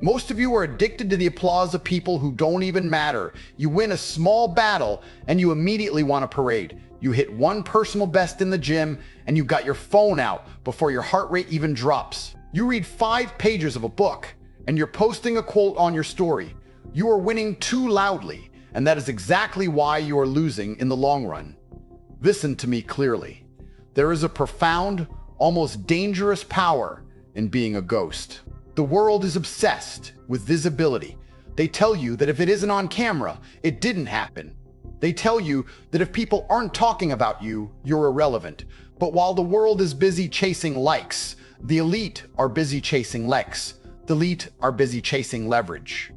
Most of you are addicted to the applause of people who don't even matter. You win a small battle and you immediately want a parade. You hit one personal best in the gym and you got your phone out before your heart rate even drops. You read 5 pages of a book and you're posting a quote on your story. You are winning too loudly, and that is exactly why you are losing in the long run. Listen to me clearly. There is a profound, almost dangerous power in being a ghost. The world is obsessed with visibility. They tell you that if it isn't on camera, it didn't happen. They tell you that if people aren't talking about you, you're irrelevant. But while the world is busy chasing likes, the elite are busy chasing lex. The elite are busy chasing leverage.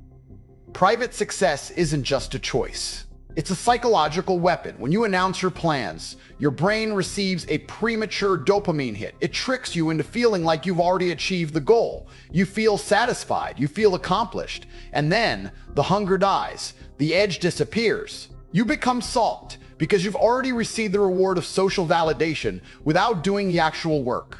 Private success isn't just a choice. It's a psychological weapon. When you announce your plans, your brain receives a premature dopamine hit. It tricks you into feeling like you've already achieved the goal. You feel satisfied, you feel accomplished, and then the hunger dies, the edge disappears. You become salt because you've already received the reward of social validation without doing the actual work.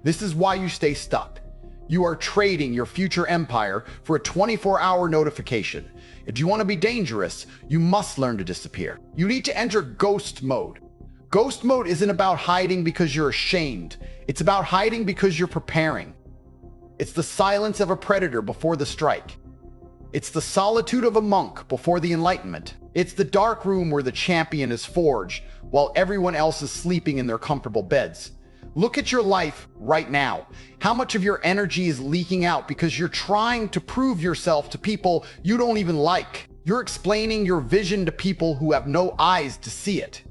This is why you stay stuck. You are trading your future empire for a 24-hour notification. If you want to be dangerous, you must learn to disappear. You need to enter ghost mode. Ghost mode isn't about hiding because you're ashamed. It's about hiding because you're preparing. It's the silence of a predator before the strike. It's the solitude of a monk before the enlightenment. It's the dark room where the champion is forged while everyone else is sleeping in their comfortable beds. Look at your life right now. How much of your energy is leaking out because you're trying to prove yourself to people you don't even like? You're explaining your vision to people who have no eyes to see it.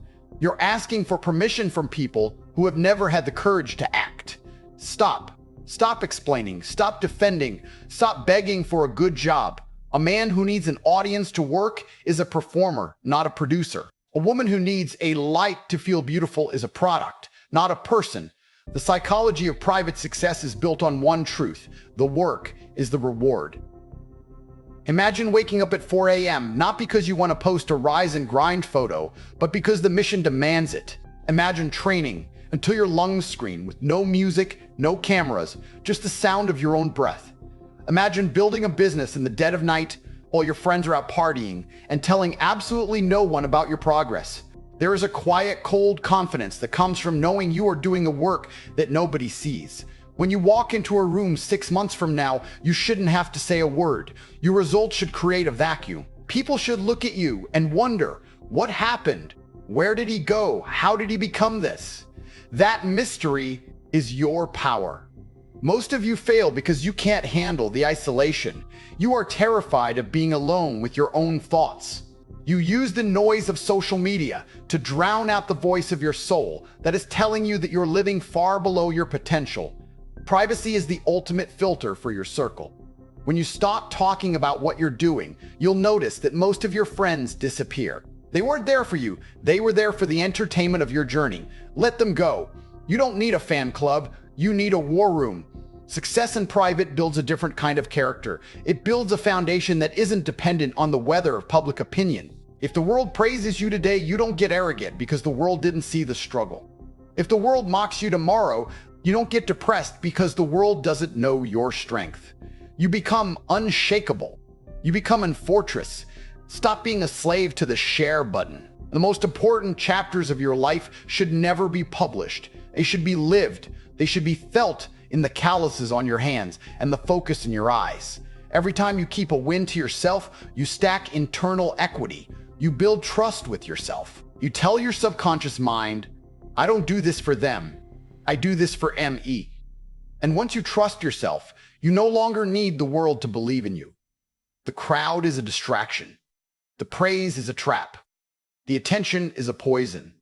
You're asking for permission from people who have never had the courage to act. Stop. Stop explaining. Stop defending. Stop begging for a good job. A man who needs an audience to work is a performer, not a producer. A woman who needs a light to feel beautiful is a product, not a person. The psychology of private success is built on one truth: the work is the reward. Imagine waking up at 4 a.m., not because you want to post a rise and grind photo, but because the mission demands it. Imagine training until your lungs scream with no music, no cameras, just the sound of your own breath. Imagine building a business in the dead of night while your friends are out partying and telling absolutely no one about your progress. There is a quiet, cold confidence that comes from knowing you are doing the work that nobody sees. When you walk into a room 6 months from now, you shouldn't have to say a word. Your results should create a vacuum. People should look at you and wonder, what happened? Where did he go? How did he become this? That mystery is your power. Most of you fail because you can't handle the isolation. You are terrified of being alone with your own thoughts. You use the noise of social media to drown out the voice of your soul that is telling you that you're living far below your potential. Privacy is the ultimate filter for your circle. When you stop talking about what you're doing, you'll notice that most of your friends disappear. They weren't there for you. They were there for the entertainment of your journey. Let them go. You don't need a fan club. You need a war room. Success in private builds a different kind of character. It builds a foundation that isn't dependent on the weather of public opinion. If the world praises you today, you don't get arrogant because the world didn't see the struggle. If the world mocks you tomorrow, you don't get depressed because the world doesn't know your strength. You become unshakable. You become a fortress. Stop being a slave to the share button. The most important chapters of your life should never be published. They should be lived. They should be felt in the calluses on your hands and the focus in your eyes. Every time you keep a win to yourself, you stack internal equity. You build trust with yourself. You tell your subconscious mind, I don't do this for them. I do this for me. And once you trust yourself, you no longer need the world to believe in you. The crowd is a distraction. The praise is a trap. The attention is a poison.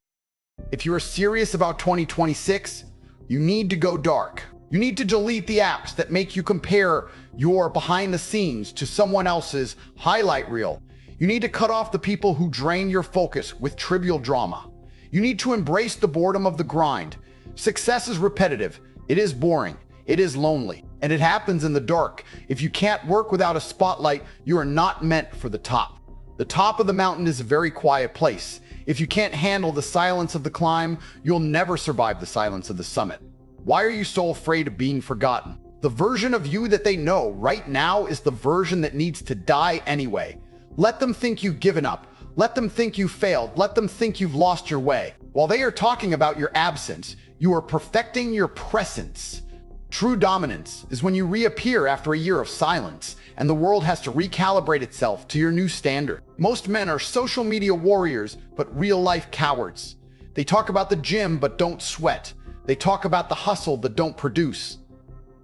If you are serious about 2026, you need to go dark. You need to delete the apps that make you compare your behind the scenes to someone else's highlight reel. You need to cut off the people who drain your focus with trivial drama. You need to embrace the boredom of the grind. Success is repetitive. It is boring. It is lonely. And it happens in the dark. If you can't work without a spotlight, you are not meant for the top. The top of the mountain is a very quiet place. If you can't handle the silence of the climb, you'll never survive the silence of the summit. Why are you so afraid of being forgotten? The version of you that they know right now is the version that needs to die anyway. Let them think you've given up. Let them think you failed. Let them think you've lost your way. While they are talking about your absence, you are perfecting your presence. True dominance is when you reappear after a year of silence, and the world has to recalibrate itself to your new standard. Most men are social media warriors, but real-life cowards. They talk about the gym, but don't sweat. They talk about the hustle, but don't produce.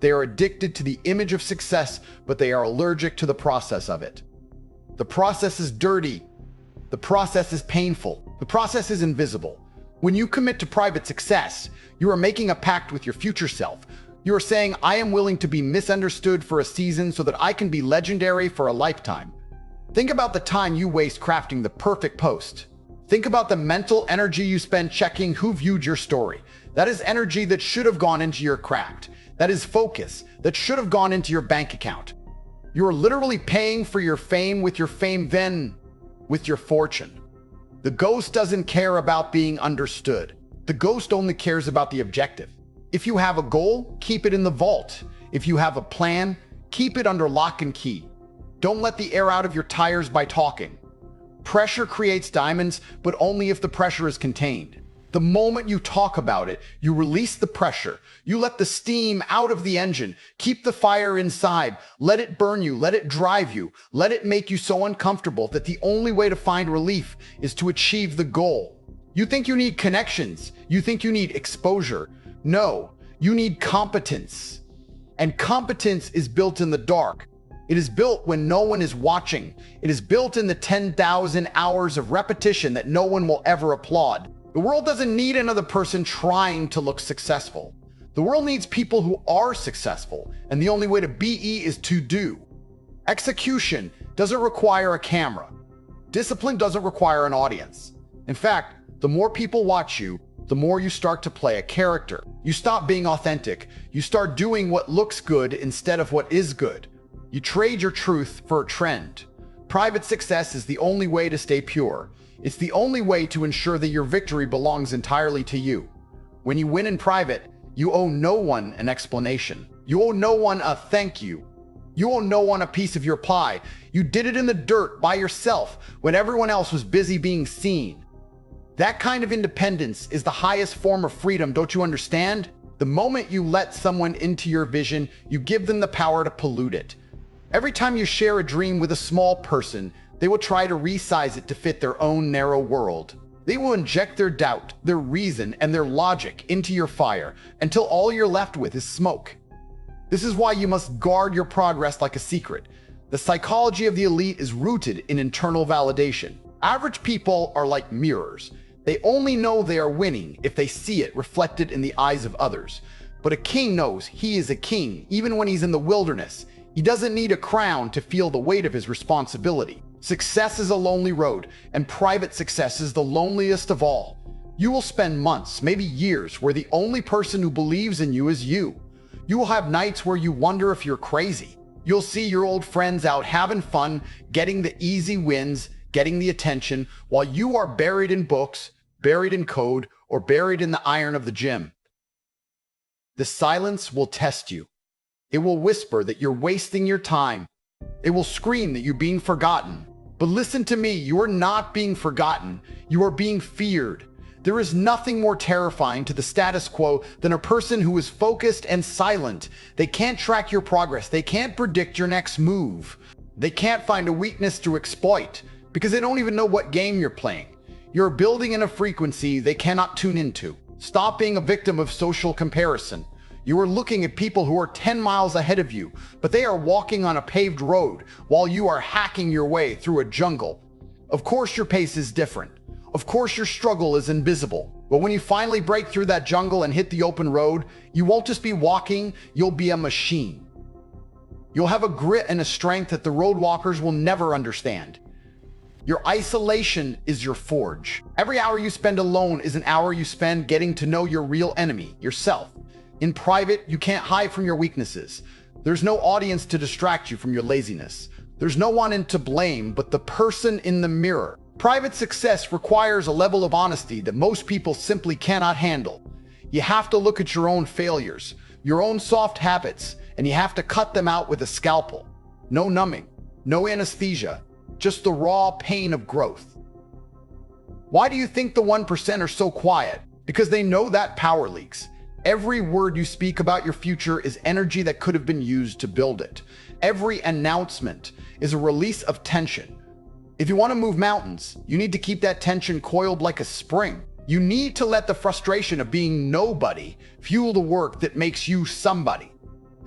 They are addicted to the image of success, but they are allergic to the process of it. The process is dirty. The process is painful. The process is invisible. When you commit to private success, you are making a pact with your future self. You are saying, I am willing to be misunderstood for a season so that I can be legendary for a lifetime. Think about the time you waste crafting the perfect post. Think about the mental energy you spend checking who viewed your story. That is energy that should have gone into your craft. That is focus that should have gone into your bank account. You are literally paying for your fame with your fame, then with your fortune. The ghost doesn't care about being understood. The ghost only cares about the objective. If you have a goal, keep it in the vault. If you have a plan, keep it under lock and key. Don't let the air out of your tires by talking. Pressure creates diamonds, but only if the pressure is contained. The moment you talk about it, you release the pressure. You let the steam out of the engine. Keep the fire inside. Let it burn you. Let it drive you. Let it make you so uncomfortable that the only way to find relief is to achieve the goal. You think you need connections. You think you need exposure. No, you need competence. And competence is built in the dark. It is built when no one is watching. It is built in the 10,000 hours of repetition that no one will ever applaud. The world doesn't need another person trying to look successful. The world needs people who are successful, and the only way to be is to do. Execution doesn't require a camera. Discipline doesn't require an audience. In fact, the more people watch you, the more you start to play a character. You stop being authentic. You start doing what looks good instead of what is good. You trade your truth for a trend. Private success is the only way to stay pure. It's the only way to ensure that your victory belongs entirely to you. When you win in private, you owe no one an explanation. You owe no one a thank you. You owe no one a piece of your pie. You did it in the dirt by yourself when everyone else was busy being seen. That kind of independence is the highest form of freedom, don't you understand? The moment you let someone into your vision, you give them the power to pollute it. Every time you share a dream with a small person, they will try to resize it to fit their own narrow world. They will inject their doubt, their reason, and their logic into your fire until all you're left with is smoke. This is why you must guard your progress like a secret. The psychology of the elite is rooted in internal validation. Average people are like mirrors. They only know they are winning if they see it reflected in the eyes of others. But a king knows he is a king even when he's in the wilderness. He doesn't need a crown to feel the weight of his responsibility. Success is a lonely road, and private success is the loneliest of all. You will spend months, maybe years, where the only person who believes in you is you. You will have nights where you wonder if you're crazy. You'll see your old friends out having fun, getting the easy wins, getting the attention, while you are buried in books, buried in code, or buried in the iron of the gym. The silence will test you. It will whisper that you're wasting your time. It will scream that you're being forgotten. But listen to me, you are not being forgotten. You are being feared. There is nothing more terrifying to the status quo than a person who is focused and silent. They can't track your progress. They can't predict your next move. They can't find a weakness to exploit because they don't even know what game you're playing. You're building in a frequency they cannot tune into. Stop being a victim of social comparison. You are looking at people who are 10 miles ahead of you, but they are walking on a paved road while you are hacking your way through a jungle. Of course your pace is different. Of course your struggle is invisible. But when you finally break through that jungle and hit the open road, you won't just be walking, you'll be a machine. You'll have a grit and a strength that the road walkers will never understand. Your isolation is your forge. Every hour you spend alone is an hour you spend getting to know your real enemy, yourself. In private, you can't hide from your weaknesses. There's no audience to distract you from your laziness. There's no one to blame but the person in the mirror. Private success requires a level of honesty that most people simply cannot handle. You have to look at your own failures, your own soft habits, and you have to cut them out with a scalpel. No numbing, no anesthesia, just the raw pain of growth. Why do you think the 1% are so quiet? Because they know that power leaks. Every word you speak about your future is energy that could have been used to build it. Every announcement is a release of tension. If you want to move mountains, you need to keep that tension coiled like a spring. You need to let the frustration of being nobody fuel the work that makes you somebody.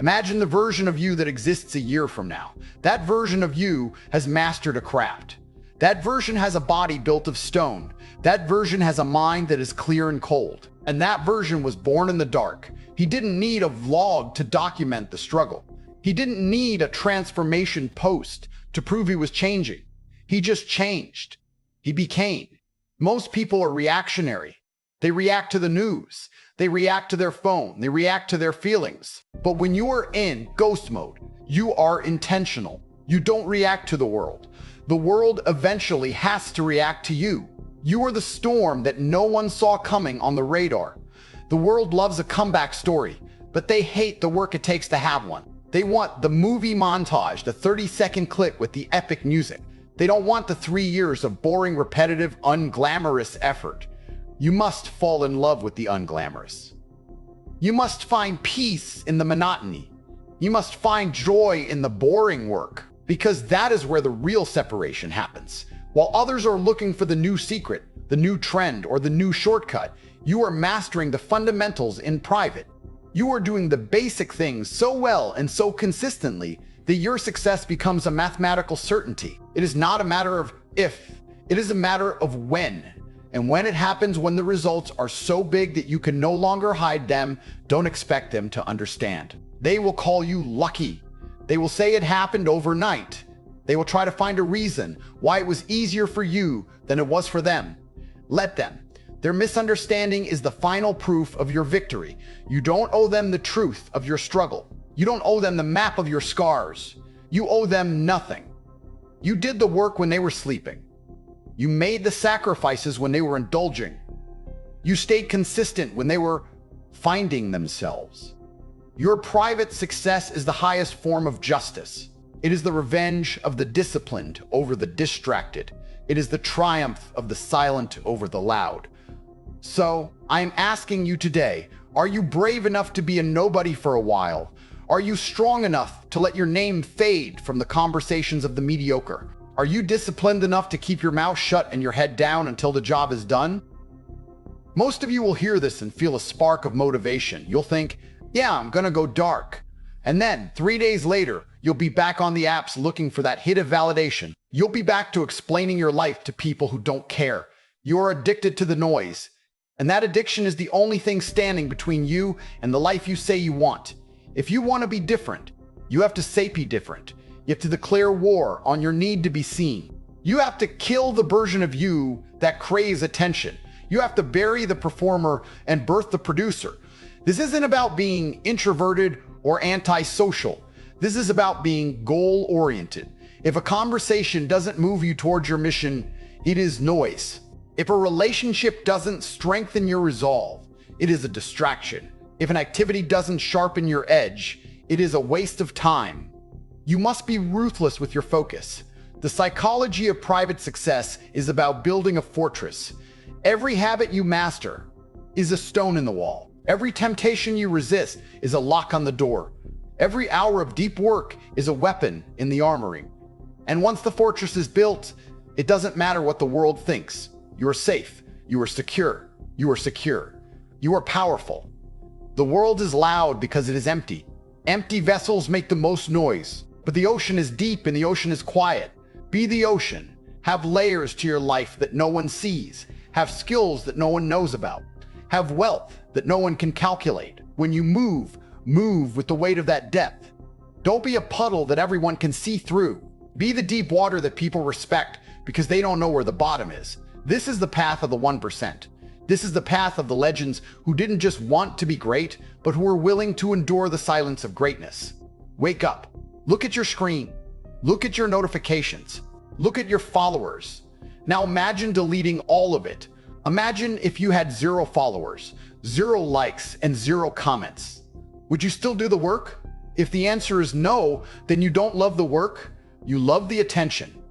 Imagine the version of you that exists a year from now. That version of you has mastered a craft. That version has a body built of stone. That version has a mind that is clear and cold. And that version was born in the dark. He didn't need a vlog to document the struggle. He didn't need a transformation post to prove he was changing. He just changed. He became. Most people are reactionary. They react to the news. They react to their phone. They react to their feelings. But when you are in ghost mode, you are intentional. You don't react to the world. The world eventually has to react to you. You are the storm that no one saw coming on the radar. The world loves a comeback story, but they hate the work it takes to have one. They want the movie montage, the 30-second clip with the epic music. They don't want the 3 years of boring, repetitive, unglamorous effort. You must fall in love with the unglamorous. You must find peace in the monotony. You must find joy in the boring work, because that is where the real separation happens. While others are looking for the new secret, the new trend, or the new shortcut, you are mastering the fundamentals in private. You are doing the basic things so well and so consistently that your success becomes a mathematical certainty. It is not a matter of if, it is a matter of when. And when it happens, when the results are so big that you can no longer hide them, don't expect them to understand. They will call you lucky. They will say it happened overnight. They will try to find a reason why it was easier for you than it was for them. Let them. Their misunderstanding is the final proof of your victory. You don't owe them the truth of your struggle. You don't owe them the map of your scars. You owe them nothing. You did the work when they were sleeping. You made the sacrifices when they were indulging. You stayed consistent when they were finding themselves. Your private success is the highest form of justice. It is the revenge of the disciplined over the distracted. It is the triumph of the silent over the loud. So, I am asking you today, are you brave enough to be a nobody for a while? Are you strong enough to let your name fade from the conversations of the mediocre? Are you disciplined enough to keep your mouth shut and your head down until the job is done? Most of you will hear this and feel a spark of motivation. You'll think, yeah, I'm gonna go dark. And then 3 days later, you'll be back on the apps looking for that hit of validation. You'll be back to explaining your life to people who don't care. You're addicted to the noise. And that addiction is the only thing standing between you and the life you say you want. If you want to be different, you have to say be different. You have to declare war on your need to be seen. You have to kill the version of you that craves attention. You have to bury the performer and birth the producer. This isn't about being introverted or antisocial. This is about being goal-oriented. If a conversation doesn't move you towards your mission, it is noise. If a relationship doesn't strengthen your resolve, it is a distraction. If an activity doesn't sharpen your edge, it is a waste of time. You must be ruthless with your focus. The psychology of private success is about building a fortress. Every habit you master is a stone in the wall. Every temptation you resist is a lock on the door. Every hour of deep work is a weapon in the armory. And once the fortress is built, it doesn't matter what the world thinks. You are safe. You are secure. You are secure. You are powerful. The world is loud because it is empty. Empty vessels make the most noise, but the ocean is deep and the ocean is quiet. Be the ocean. Have layers to your life that no one sees. Have skills that no one knows about. Have wealth that no one can calculate. When you move, move with the weight of that depth. Don't be a puddle that everyone can see through. Be the deep water that people respect because they don't know where the bottom is. This is the path of the 1%. This is the path of the legends who didn't just want to be great, but who were willing to endure the silence of greatness. Wake up. Look at your screen. Look at your notifications. Look at your followers. Now imagine deleting all of it. Imagine if you had 0 followers, 0 likes, and 0 comments. Would you still do the work? If the answer is no, then you don't love the work, you love the attention.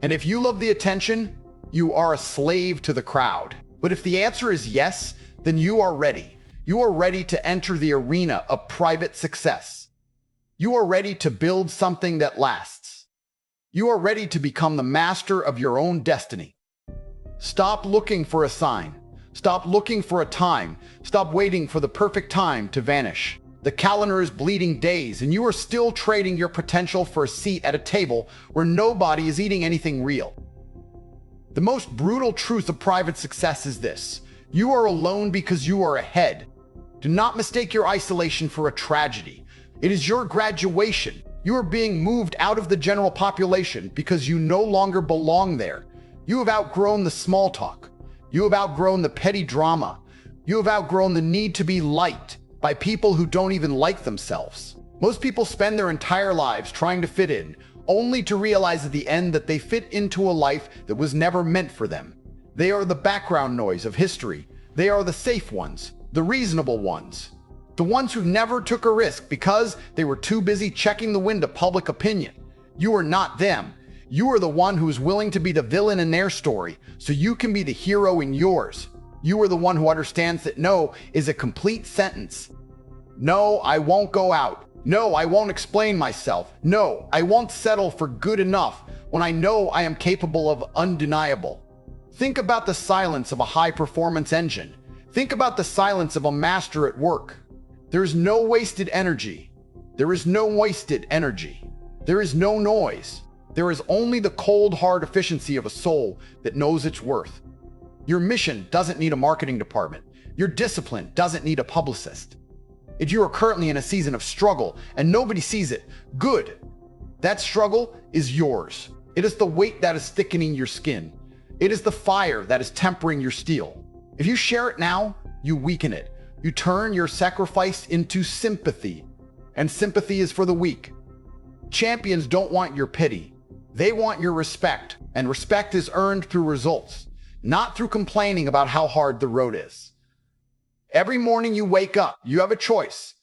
And if you love the attention, you are a slave to the crowd. But if the answer is yes, then you are ready. You are ready to enter the arena of private success. You are ready to build something that lasts. You are ready to become the master of your own destiny. Stop looking for a sign. Stop looking for a time. Stop waiting for the perfect time to vanish. The calendar is bleeding days, and you are still trading your potential for a seat at a table where nobody is eating anything real. The most brutal truth of private success is this: you are alone because you are ahead. Do not mistake your isolation for a tragedy. It is your graduation. You are being moved out of the general population because you no longer belong there. You have outgrown the small talk. You have outgrown the petty drama. You have outgrown the need to be liked by people who don't even like themselves. Most people spend their entire lives trying to fit in, only to realize at the end that they fit into a life that was never meant for them. They are the background noise of history. They are the safe ones, the reasonable ones, the ones who never took a risk because they were too busy checking the wind of public opinion. You are not them. You are the one who is willing to be the villain in their story so you can be the hero in yours. You are the one who understands that no is a complete sentence. No, I won't go out. No, I won't explain myself. No, I won't settle for good enough when I know I am capable of undeniable. Think about the silence of a high-performance engine. Think about the silence of a master at work. There is no wasted energy. There is no wasted energy. There is no noise. There is only the cold, hard efficiency of a soul that knows its worth. Your mission doesn't need a marketing department. Your discipline doesn't need a publicist. If you are currently in a season of struggle and nobody sees it, good. That struggle is yours. It is the weight that is thickening your skin. It is the fire that is tempering your steel. If you share it now, you weaken it. You turn your sacrifice into sympathy. And sympathy is for the weak. Champions don't want your pity. They want your respect. And respect is earned through results, not through complaining about how hard the road is. Every morning you wake up, you have a choice.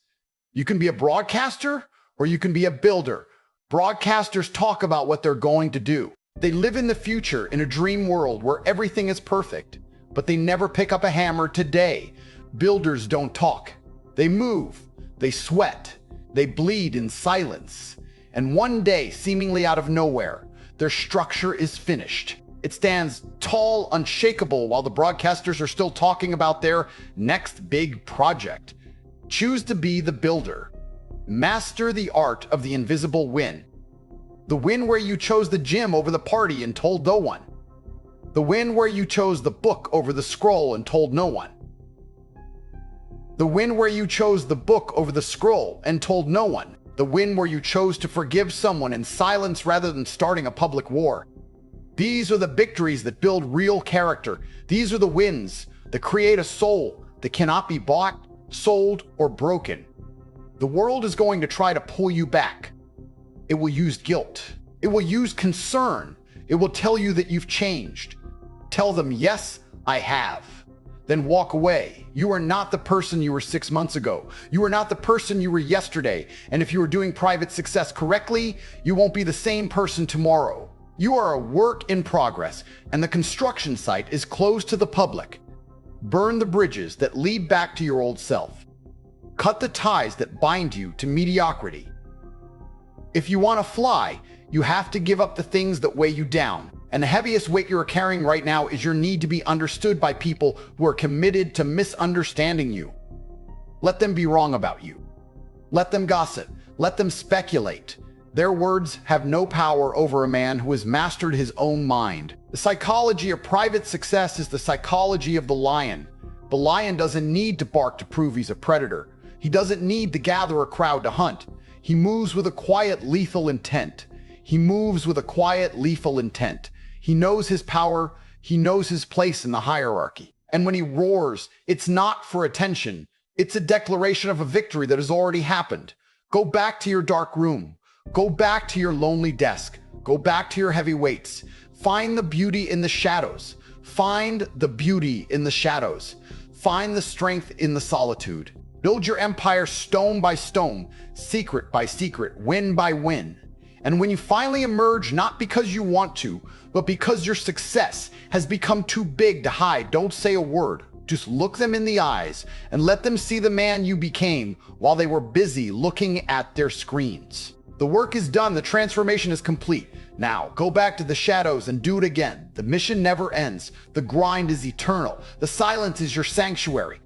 You can be a broadcaster or you can be a builder. Broadcasters talk about what they're going to do. They live in the future in a dream world where everything is perfect, but they never pick up a hammer today. Builders don't talk. They move, they sweat, they bleed in silence. And one day, seemingly out of nowhere, their structure is finished. It stands tall, unshakable, while the broadcasters are still talking about their next big project. Choose to be the builder. Master the art of the invisible win. The win where you chose the gym over the party and told no one. The win where you chose the book over the scroll and told no one. The win where you chose the book over the scroll and told no one. The win where you chose to forgive someone in silence rather than starting a public war. These are the victories that build real character. These are the wins that create a soul that cannot be bought, sold, or broken. The world is going to try to pull you back. It will use guilt. It will use concern. It will tell you that you've changed. Tell them, yes, I have. Then walk away. You are not the person you were 6 months ago. You are not the person you were yesterday. And if you are doing private success correctly, you won't be the same person tomorrow. You are a work in progress, and the construction site is closed to the public. Burn the bridges that lead back to your old self. Cut the ties that bind you to mediocrity. If you want to fly, you have to give up the things that weigh you down. And the heaviest weight you're carrying right now is your need to be understood by people who are committed to misunderstanding you. Let them be wrong about you. Let them gossip. Let them speculate. Their words have no power over a man who has mastered his own mind. The psychology of private success is the psychology of the lion. The lion doesn't need to bark to prove he's a predator. He doesn't need to gather a crowd to hunt. He moves with a quiet, lethal intent. He moves with a quiet, lethal intent. He knows his power. He knows his place in the hierarchy. And when he roars, it's not for attention. It's a declaration of a victory that has already happened. Go back to your dark room. Go back to your lonely desk. Go back to your heavy weights. Find the beauty in the shadows. Find the beauty in the shadows. Find the strength in the solitude. Build your empire stone by stone, secret by secret, win by win. And when you finally emerge, not because you want to, but because your success has become too big to hide, don't say a word. Just look them in the eyes and let them see the man you became while they were busy looking at their screens. The work is done, the transformation is complete. Now, go back to the shadows and do it again. The mission never ends. The grind is eternal. The silence is your sanctuary.